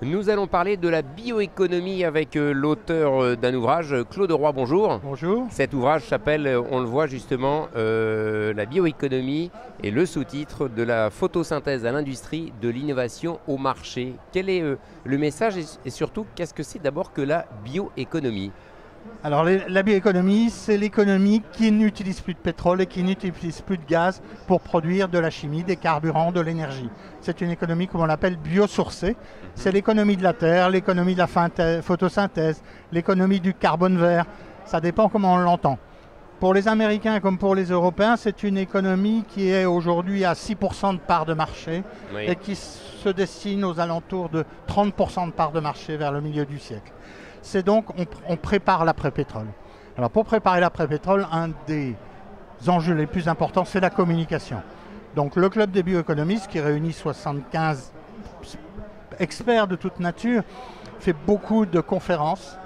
Nous allons parler de la bioéconomie avec l'auteur d'un ouvrage, Claude Roy, bonjour. Bonjour. Cet ouvrage s'appelle, on le voit justement, La bioéconomie et le sous-titre de la photosynthèse à l'industrie, de l'innovation au marché. Quel est le message et surtout, qu'est-ce que c'est d'abord que la bioéconomie? Alors la bioéconomie, c'est l'économie qui n'utilise plus de pétrole et qui n'utilise plus de gaz pour produire de la chimie, des carburants, de l'énergie. C'est une économie, comme on l'appelle, biosourcée. C'est l'économie de la terre, l'économie de la photosynthèse, l'économie du carbone vert. Ça dépend comment on l'entend. Pour les Américains comme pour les Européens, c'est une économie qui est aujourd'hui à 6% de part de marché Oui. et qui se destine aux alentours de 30% de part de marché vers le milieu du siècle. C'est donc, on prépare l'après-pétrole. Alors pour préparer l'après-pétrole, un des enjeux les plus importants, c'est la communication. Donc le club des bioéconomistes, qui réunit 75 experts de toute nature, fait beaucoup de conférences,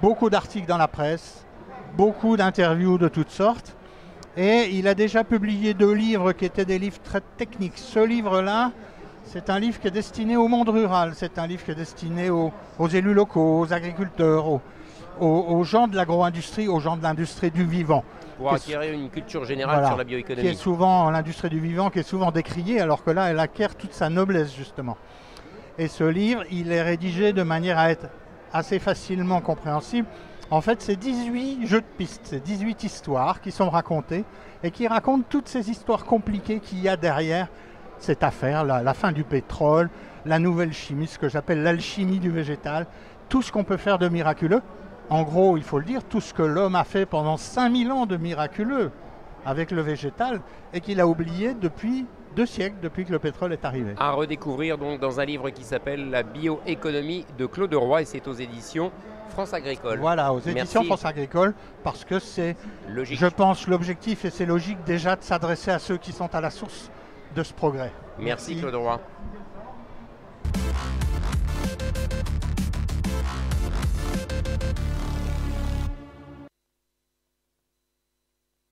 beaucoup d'articles dans la presse, beaucoup d'interviews de toutes sortes. Et il a déjà publié 2 livres qui étaient des livres très techniques. Ce livre-là, c'est un livre qui est destiné au monde rural, c'est un livre qui est destiné aux élus locaux, aux agriculteurs, aux gens de l'agro-industrie, aux gens de l'industrie du vivant. Pour acquérir une culture générale Voilà, sur la qui bioéconomie. est souvent l'industrie du vivant, qui est souvent décriée, alors que là, elle acquiert toute sa noblesse, justement. Et ce livre, il est rédigé de manière à être assez facilement compréhensible. En fait, c'est 18 jeux de pistes, c'est 18 histoires qui sont racontées et qui racontent toutes ces histoires compliquées qu'il y a derrière cette affaire, la fin du pétrole, la nouvelle chimie, ce que j'appelle l'alchimie du végétal, tout ce qu'on peut faire de miraculeux. En gros, il faut le dire, tout ce que l'homme a fait pendant 5000 ans de miraculeux avec le végétal et qu'il a oublié depuis 2 siècles, depuis que le pétrole est arrivé. À redécouvrir donc dans un livre qui s'appelle La bioéconomie de Claude Roy et c'est aux éditions France Agricole. Voilà, aux éditions Merci. France Agricole, parce que c'est, Logique. je pense, l'objectif, et c'est logique déjà de s'adresser à ceux qui sont à la source de ce progrès. Merci Claude Roy.